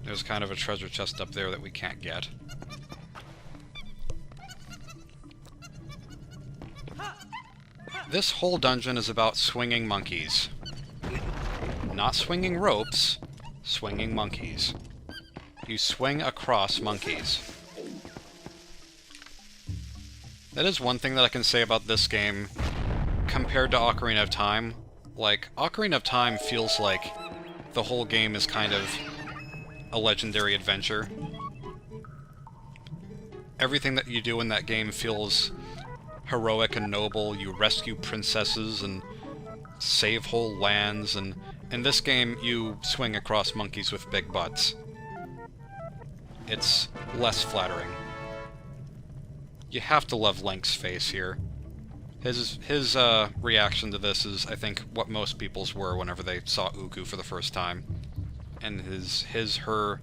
There's kind of a treasure chest up there that we can't get. This whole dungeon is about swinging monkeys. Not swinging ropes, swinging monkeys. You swing across monkeys. That is one thing that I can say about this game compared to Ocarina of Time. Like, Ocarina of Time feels like the whole game is kind of a legendary adventure. Everything that you do in that game feels heroic and noble. You rescue princesses and save whole lands, and in this game you swing across monkeys with big butts. It's less flattering. You have to love Link's face here. His reaction to this is, I think, what most people's were whenever they saw Uku for the first time. And her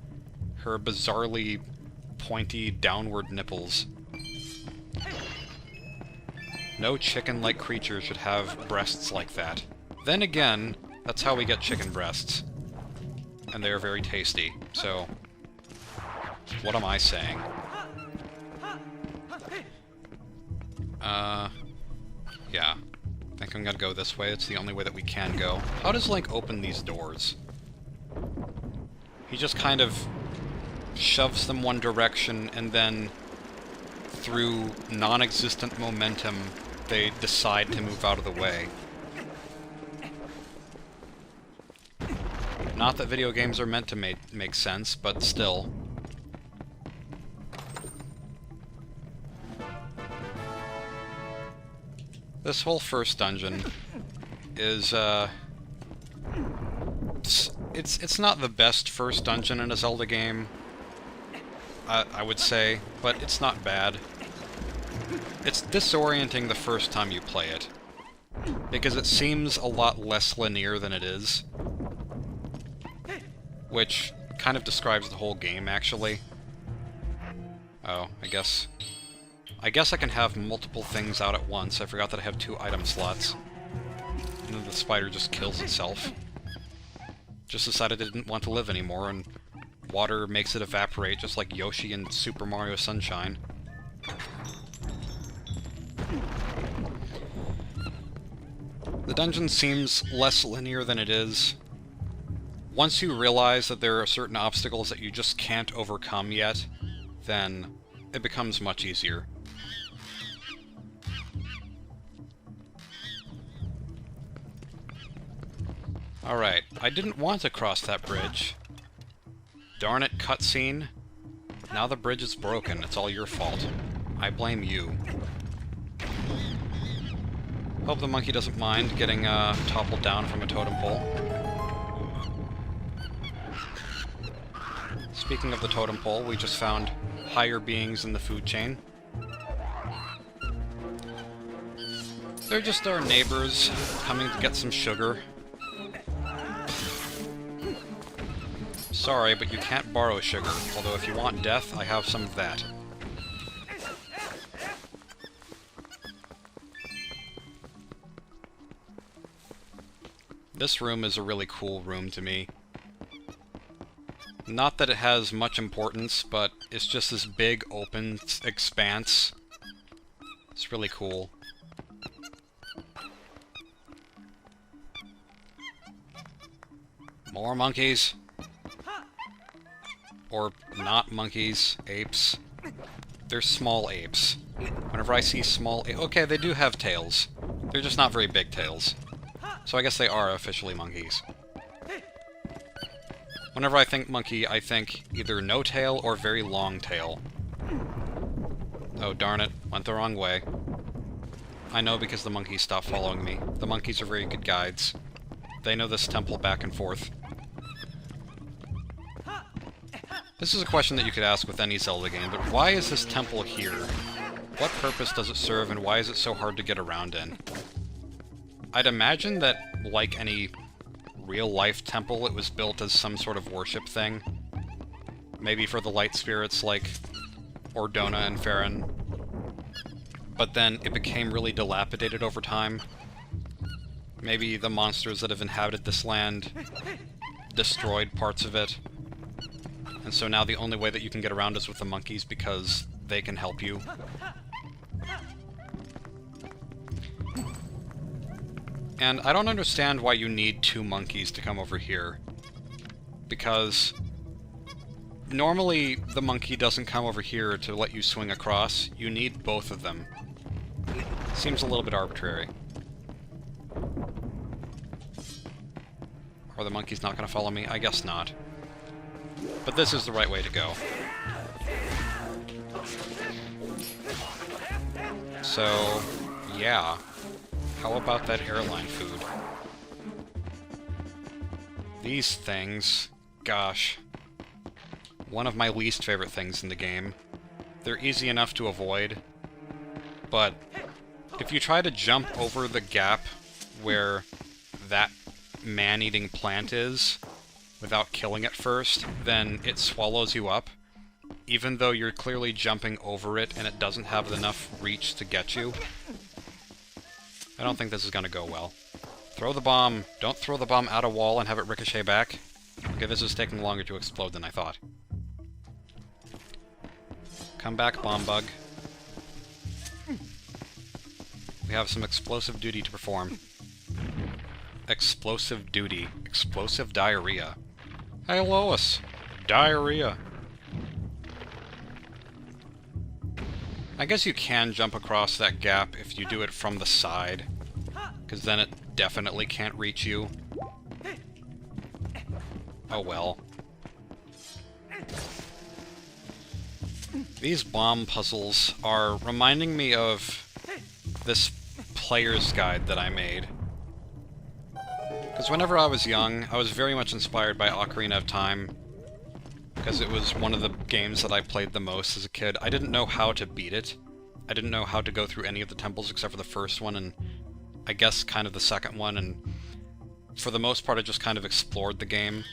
bizarrely pointy downward nipples. No chicken-like creature should have breasts like that. Then again, that's how we get chicken breasts. And they are very tasty, so... what am I saying? Yeah. I think I'm gonna go this way. It's the only way that we can go. How does Link open these doors? He just kind of shoves them one direction, and then through non-existent momentum, they decide to move out of the way. Not that video games are meant to make sense, but still. This whole first dungeon is, it's not the best first dungeon in a Zelda game, I would say, but it's not bad. It's disorienting the first time you play it, because it seems a lot less linear than it is, which kind of describes the whole game, actually. Oh, I guess I can have multiple things out at once. I forgot that I have 2 item slots. And then the spider just kills itself. Just decided it didn't want to live anymore, and water makes it evaporate, just like Yoshi in Super Mario Sunshine. The dungeon seems less linear than it is. Once you realize that there are certain obstacles that you just can't overcome yet, then it becomes much easier. Alright, I didn't want to cross that bridge. Darn it, cutscene. Now the bridge is broken. It's all your fault. I blame you. Hope the monkey doesn't mind getting toppled down from a totem pole. Speaking of the totem pole, we just found higher beings in the food chain. They're just our neighbors coming to get some sugar. Sorry, but you can't borrow sugar, although if you want death, I have some of that. This room is a really cool room to me. Not that it has much importance, but it's just this big, open expanse. It's really cool. More monkeys. Or not monkeys, apes. They're small apes. Whenever I see small okay, they do have tails. They're just not very big tails. So I guess they are officially monkeys. Whenever I think monkey, I think either no tail or very long tail. Oh darn it, went the wrong way. I know because the monkeys stopped following me. The monkeys are very good guides. They know this temple back and forth. This is a question that you could ask with any Zelda game, but why is this temple here? What purpose does it serve, and why is it so hard to get around in? I'd imagine that, like any real-life temple, it was built as some sort of worship thing. Maybe for the light spirits like Ordona and Farron. But then it became really dilapidated over time. Maybe the monsters that have inhabited this land destroyed parts of it. and so now the only way that you can get around is with the monkeys because they can help you. And I don't understand why you need 2 monkeys to come over here. Because normally the monkey doesn't come over here to let you swing across. You need both of them. Seems a little bit arbitrary. Are the monkeys not going to follow me? I guess not. But this is the right way to go. So, yeah. How about that airline food? These things, gosh. One of my least favorite things in the game. They're easy enough to avoid, but if you try to jump over the gap where that man-eating plant is, without killing it first, then it swallows you up, even though you're clearly jumping over it and it doesn't have enough reach to get you. I don't think this is gonna go well. Throw the bomb. Don't throw the bomb at a wall and have it ricochet back. Okay, this is taking longer to explode than I thought. Come back, bomb bug. We have some explosive duty to perform. Explosive duty. Explosive diarrhea. Hey, Lois. Diarrhea. I guess you can jump across that gap if you do it from the side, because then it definitely can't reach you. Oh well. These bomb puzzles are reminding me of this player's guide that I made. Because whenever I was young, I was very much inspired by Ocarina of Time, because it was one of the games that I played the most as a kid. I didn't know how to beat it. I didn't know how to go through any of the temples except for the first one, and I guess kind of the second one, and for the most part I just kind of explored the game.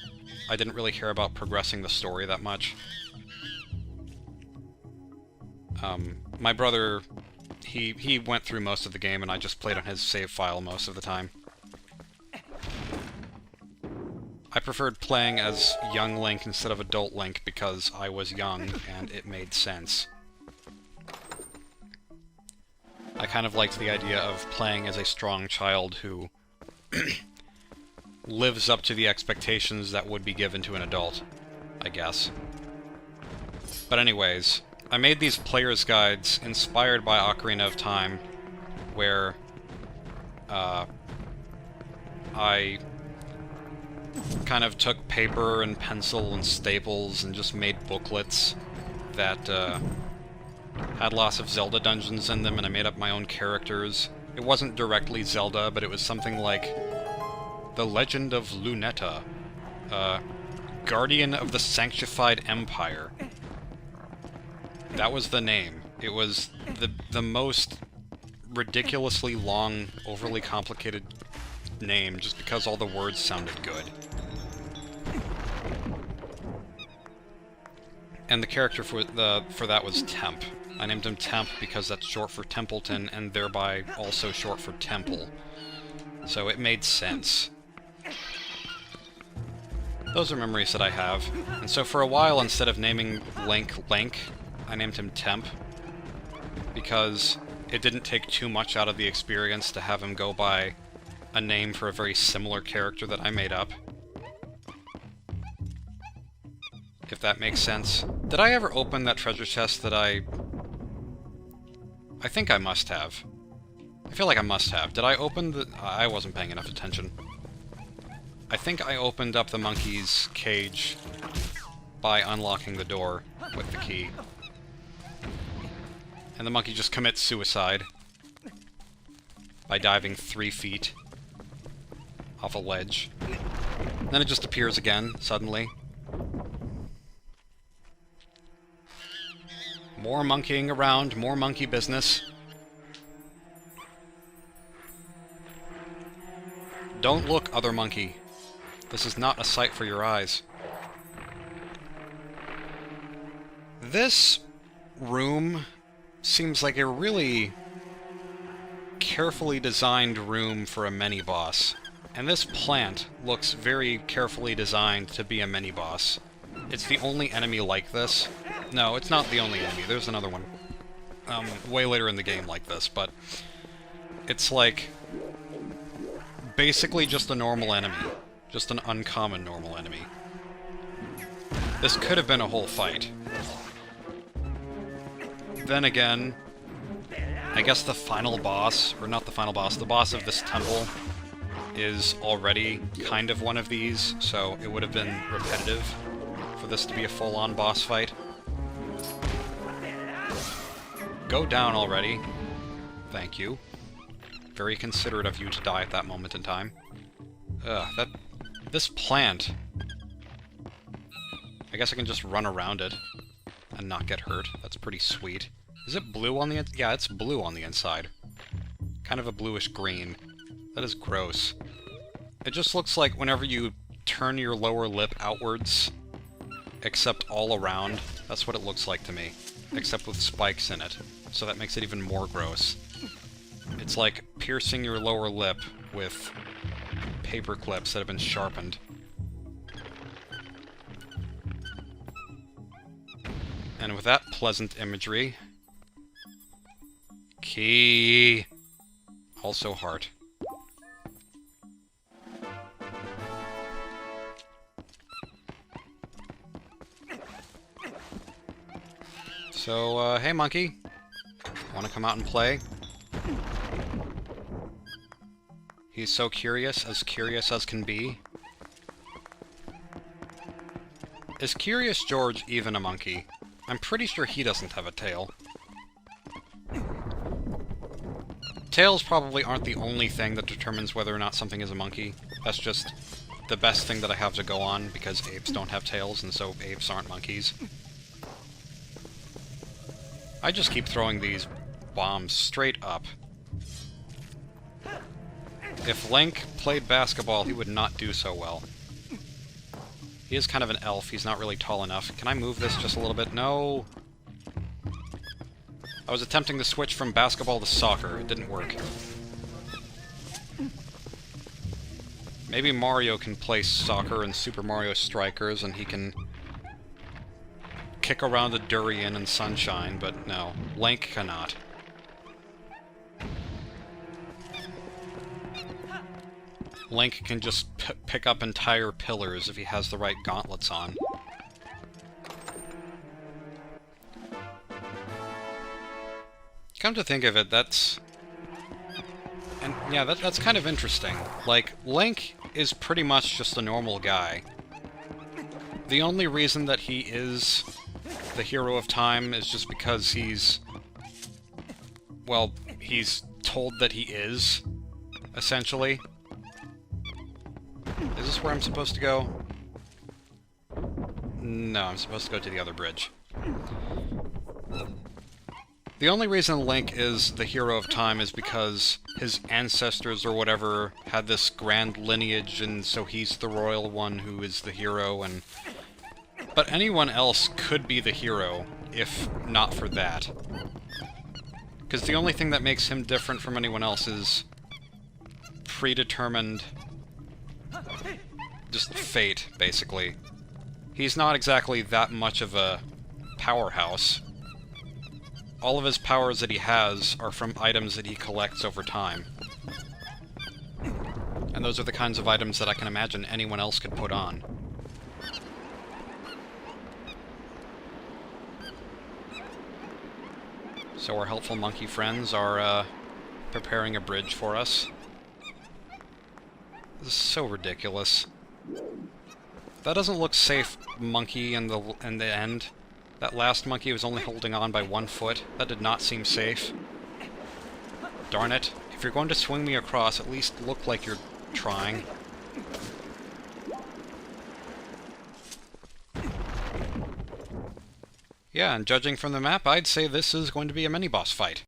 I didn't really care about progressing the story that much. My brother, he went through most of the game, and I just played on his save file most of the time. I preferred playing as young Link instead of adult Link because I was young, and it made sense. I kind of liked the idea of playing as a strong child who lives up to the expectations that would be given to an adult, I guess. But anyways, I made these player's guides inspired by Ocarina of Time, where I kind of took paper and pencil and staples and just made booklets that had lots of Zelda dungeons in them, and I made up my own characters. It wasn't directly Zelda, but it was something like The Legend of Lunetta, Guardian of the Sanctified Empire. That was the name. It was the most ridiculously long, overly complicated name just because all the words sounded good. And the character for that was Temp. I named him Temp because that's short for Templeton, and thereby also short for Temple. So it made sense. Those are memories that I have. And so for a while, instead of naming Link Link, I named him Temp, because it didn't take too much out of the experience to have him go by a name for a very similar character that I made up. If that makes sense. Did I ever open that treasure chest that I think I must have. I feel like I must have. Did I open the... I wasn't paying enough attention. I think I opened up the monkey's cage by unlocking the door with the key. And the monkey just commits suicide by diving 3 feet off a ledge. Then it just appears again, suddenly. More monkeying around, more monkey business. Don't look, other monkey. This is not a sight for your eyes. This room seems like a really carefully designed room for a mini-boss. And this plant looks very carefully designed to be a mini-boss. it's the only enemy like this. No, it's not the only enemy. There's another one way later in the game like this, but it's like basically just a normal enemy. Just an uncommon normal enemy. This could have been a whole fight. Then again, I guess the final boss, or not the final boss, the boss of this temple is already kind of one of these, so it would have been repetitive for this to be a full-on boss fight. Go down already. Thank you. Very considerate of you to die at that moment in time. Ugh, this plant. I guess I can just run around it and not get hurt. That's pretty sweet. Is it blue on the inside? Yeah, it's blue on the inside. Kind of a bluish green. That is gross. It just looks like whenever you turn your lower lip outwards, except all around, that's what it looks like to me. Except with spikes in it. So that makes it even more gross. It's like piercing your lower lip with paper clips that have been sharpened. And with that pleasant imagery... Key! Also heart. So, hey monkey. Wanna come out and play? He's so curious as can be. Is Curious George even a monkey? I'm pretty sure he doesn't have a tail. Tails probably aren't the only thing that determines whether or not something is a monkey. That's just the best thing that I have to go on, because apes don't have tails, and so apes aren't monkeys. I just keep throwing these bombs straight up. If Link played basketball, he would not do so well. He is kind of an elf, he's not really tall enough. Can I move this just a little bit? No! I was attempting to switch from basketball to soccer. It didn't work. Maybe Mario can play soccer in Super Mario Strikers, and he can kick around a durian in sunshine, but no. Link cannot. Link can just pick up entire pillars if he has the right gauntlets on. Come to think of it, that's... And yeah, that's kind of interesting. Like, Link is pretty much just a normal guy. The only reason that he is the hero of time is just because he's... well, he's told that he is, essentially. Is this where I'm supposed to go? No, I'm supposed to go to the other bridge. The only reason Link is the hero of time is because his ancestors or whatever had this grand lineage, and so he's the royal one who is the hero, and... But anyone else could be the hero, if not for that. Because the only thing that makes him different from anyone else is predetermined... just fate, basically. He's not exactly that much of a powerhouse. All of his powers that he has are from items that he collects over time. And those are the kinds of items that I can imagine anyone else could put on. So our helpful monkey friends are, preparing a bridge for us. This is so ridiculous. That doesn't look safe, monkey, in the end. That last monkey was only holding on by 1 foot. That did not seem safe. Darn it. If you're going to swing me across, at least look like you're trying. Yeah, and judging from the map, I'd say this is going to be a mini-boss fight.